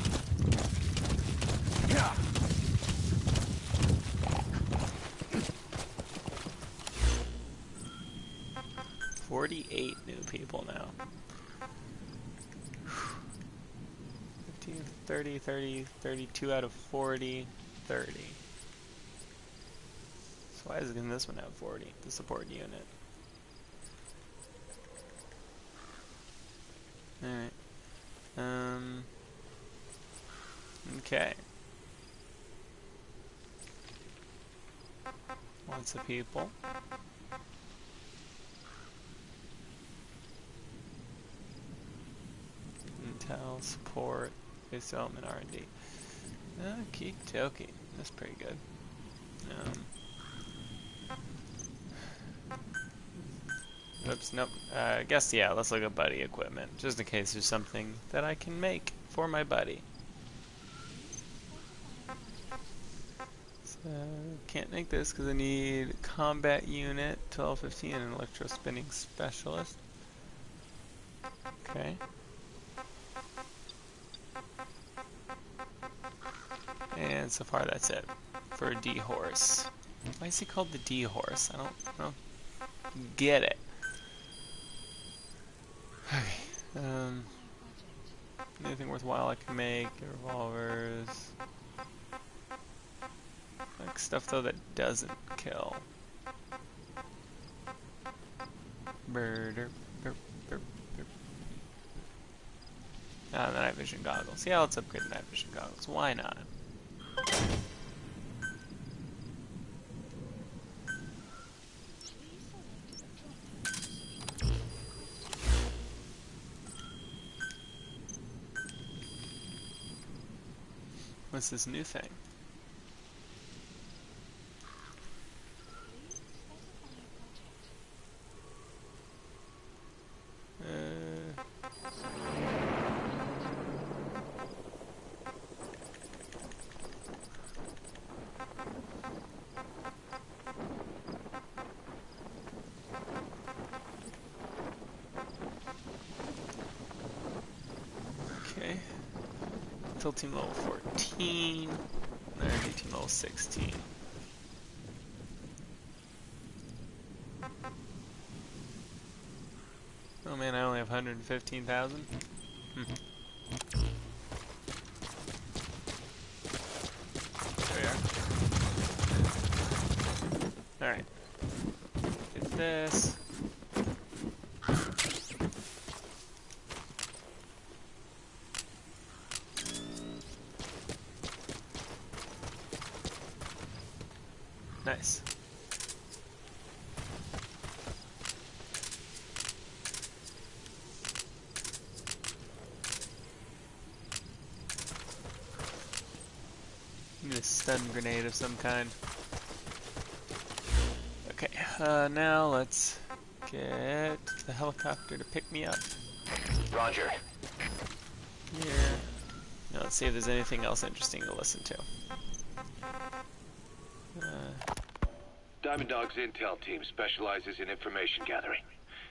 Yeah. 48 new people now. 15, 30, 30, 32 out of 40, 30. So why isn't this one have 40? The support unit. Alright. Okay. Lots of people. Intel, support, base development, R&D. Okie dokie. That's pretty good. Oops, nope. I guess, yeah, let's look at buddy equipment, just in case there's something that I can make for my buddy. So, can't make this because I need combat unit, 1215, and electro spinning specialist. Okay. And so far that's it for a D-horse. Why is he called the D-horse? I don't get it. Okay. Anything worthwhile I can make? Revolvers. Like stuff though that doesn't kill. Burr. Ah, the night vision goggles. Yeah, let's upgrade the night vision goggles. Why not? What's this new thing? Okay. Until team level 14. Energy team level 16. Oh man, I only have 115,000. There we are. Alright. Get this. Nice. Need a stun grenade of some kind. Okay, now let's get the helicopter to pick me up. Roger. Here. Now let's see if there's anything else interesting to listen to. Diamond Dog's intel team specializes in information gathering,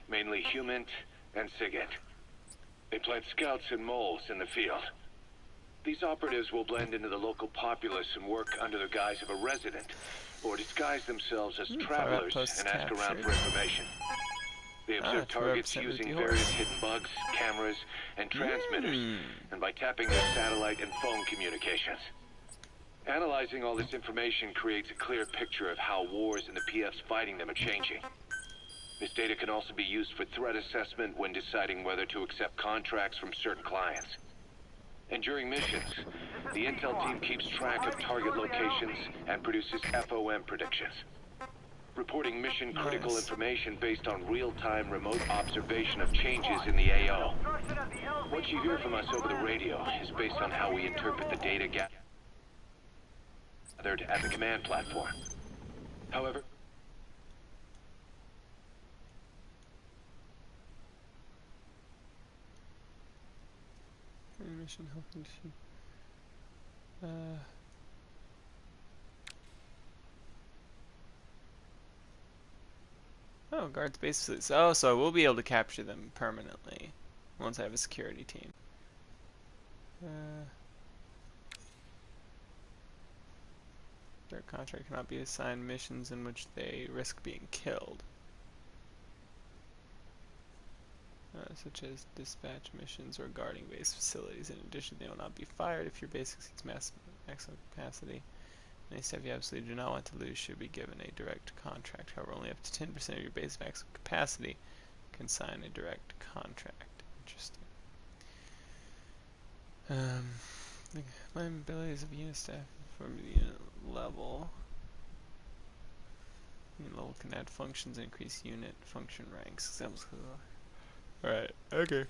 mainly HUMINT and SIGINT. They plant scouts and moles in the field. These operatives will blend into the local populace and work under the guise of a resident, or disguise themselves as travelers and ask around for information. They observe targets using various hidden bugs, cameras, and transmitters, and by tapping their satellite and phone communications. Analyzing all this information creates a clear picture of how wars and the PFs fighting them are changing. This data can also be used for threat assessment when deciding whether to accept contracts from certain clients. And during missions, the intel team keeps track of target locations and produces FOM predictions, reporting mission-critical information based on real-time remote observation of changes in the AO. What you hear from us over the radio is based on how we interpret the data gathered at the command platform. However, mission health condition. Oh, guards basically. Oh, so I will be able to capture them permanently once I have a security team. Their contract cannot be assigned missions in which they risk being killed, such as dispatch missions or guarding base facilities. In addition, they will not be fired if your base exceeds maximum capacity. Any staff you absolutely do not want to lose should be given a direct contract. However, only up to 10% of your base maximum capacity can sign a direct contract. Interesting. My abilities of unit staff from the unit level. Unit level can add functions and increase unit function ranks. Alright, okay.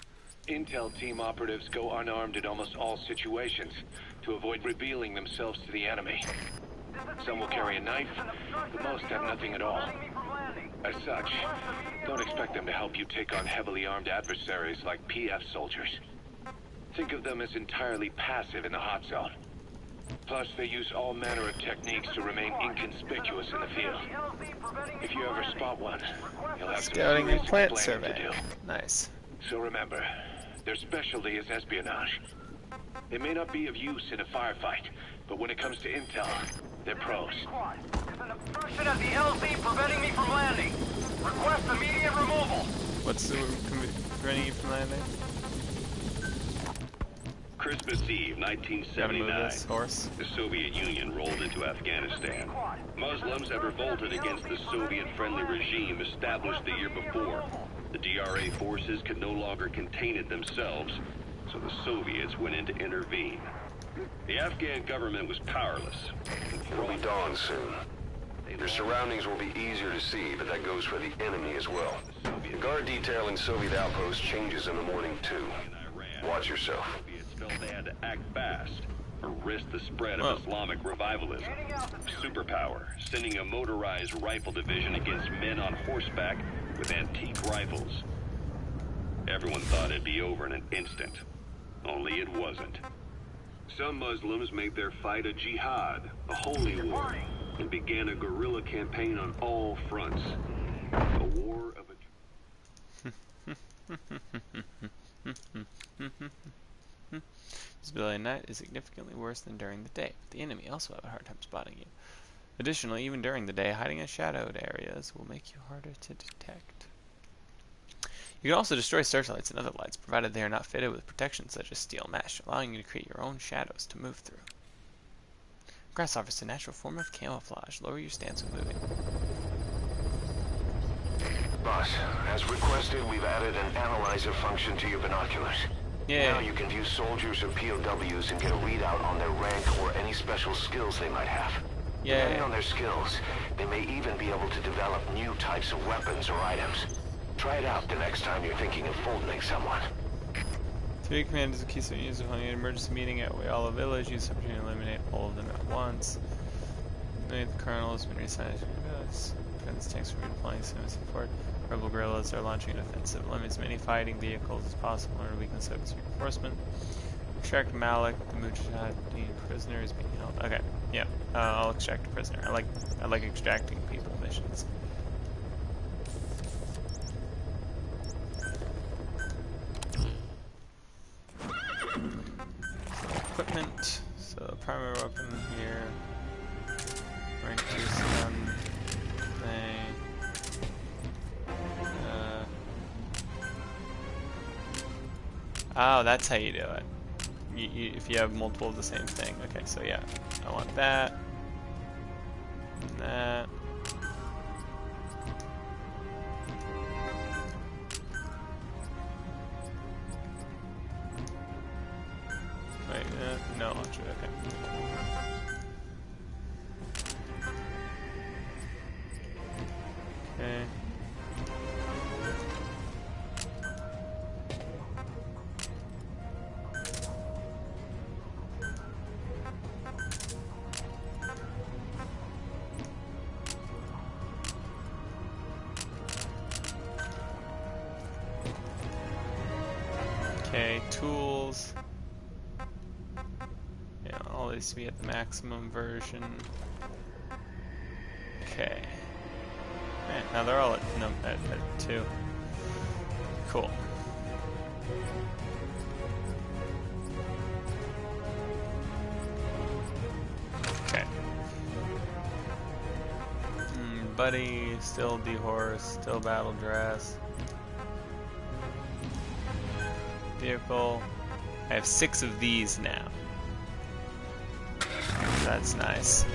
intel team operatives go unarmed in almost all situations to avoid revealing themselves to the enemy. Some will carry a knife, but most have nothing at all. As such, don't expect them to help you take on heavily armed adversaries like PF soldiers. Think of them as entirely passive in the hot zone. Plus, they use all manner of techniques to remain inconspicuous in the field. If you ever spot one, you'll have some Scouting and serious plant explaining survey. to do. Nice. So remember, their specialty is espionage. They may not be of use in a firefight, but when it comes to intel, they're pros. There's an obstruction at the LZ preventing me from landing. Request immediate removal. What's preventing you from landing? Christmas Eve, Gotta move 1979. this horse. The Soviet Union rolled into Afghanistan. Muslims had revolted against the Soviet-friendly regime established the year before. The DRA forces could no longer contain it themselves, so the Soviets went in to intervene. The Afghan government was powerless. It'll be dawn soon. Your surroundings will be easier to see, but that goes for the enemy as well. The guard detail in Soviet outposts changes in the morning, too. Watch yourself. Soviets felt they had to act fast or risk the spread of Islamic revivalism. Superpower, sending a motorized rifle division against men on horseback with antique rifles. Everyone thought it'd be over in an instant. Only it wasn't. Some Muslims made their fight a jihad, a holy war, and began a guerrilla campaign on all fronts. A war of Visibility at night is significantly worse than during the day, but the enemy also have a hard time spotting you. Additionally, even during the day, hiding in shadowed areas will make you harder to detect. You can also destroy searchlights and other lights, provided they are not fitted with protection such as steel mesh, allowing you to create your own shadows to move through. Grass offers a natural form of camouflage. Lower your stance when moving. Boss, as requested, we've added an analyzer function to your binoculars. Yeah. Now you can view soldiers or POWs and get a readout on their rank or any special skills they might have. Yeah. Depending on their skills, they may even be able to develop new types of weapons or items. Try it out the next time you're thinking of folding someone. 3 commanders of Keystone used upon an emergency meeting at Wayala Village. Use the opportunity to eliminate all of them at once. The colonel has been reassigned to defense tanks for redeploying support. Rebel guerrillas are launching an offensive. Limit as many fighting vehicles as possible in order to weaken Soviet reinforcement. Extract Malik, the Mujahideen prisoner is being held. Okay, yeah, I'll extract a prisoner. I like extracting people missions. Equipment. So primary weapon here. Rank 2 stun thing. Oh, that's how you do it. If you have multiple of the same thing. Okay, so yeah, I want that. And that. Wait, no launcher, okay. Okay. Okay, tools. Yeah, all these to be at the maximum version. Okay. Man, now they're all at 2. Cool. Okay. Buddy, still D-Horse, still battle dress. Vehicle. I have 6 of these now. That's nice.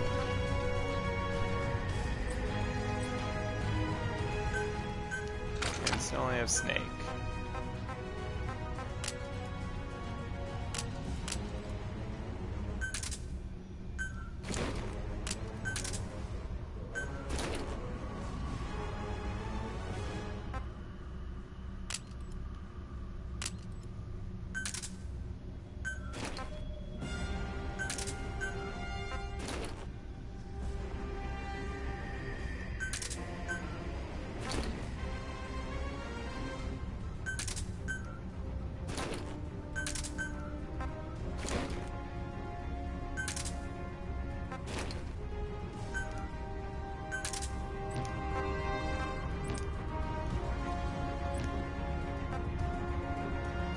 I still only have Snake.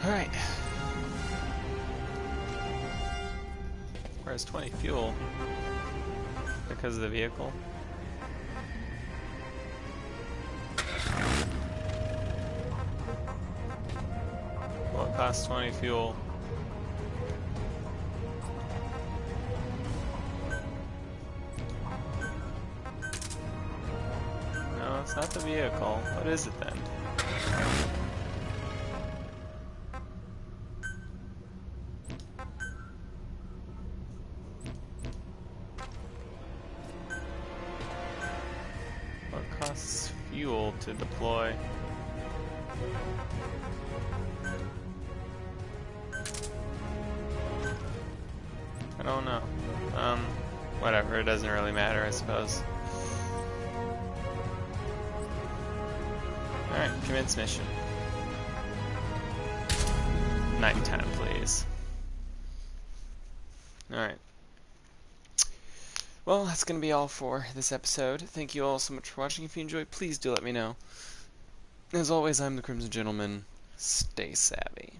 Alright. Where's 20 fuel? Because of the vehicle? Well, it costs 20 fuel. No, it's not the vehicle. What is it then? What costs fuel to deploy? I don't know. Whatever, it doesn't really matter, I suppose. Alright, commence mission. Nighttime, please. Alright. Well, that's going to be all for this episode. Thank you all so much for watching. If you enjoyed, please do let me know. As always, I'm the Crimson Gentleman. Stay savvy.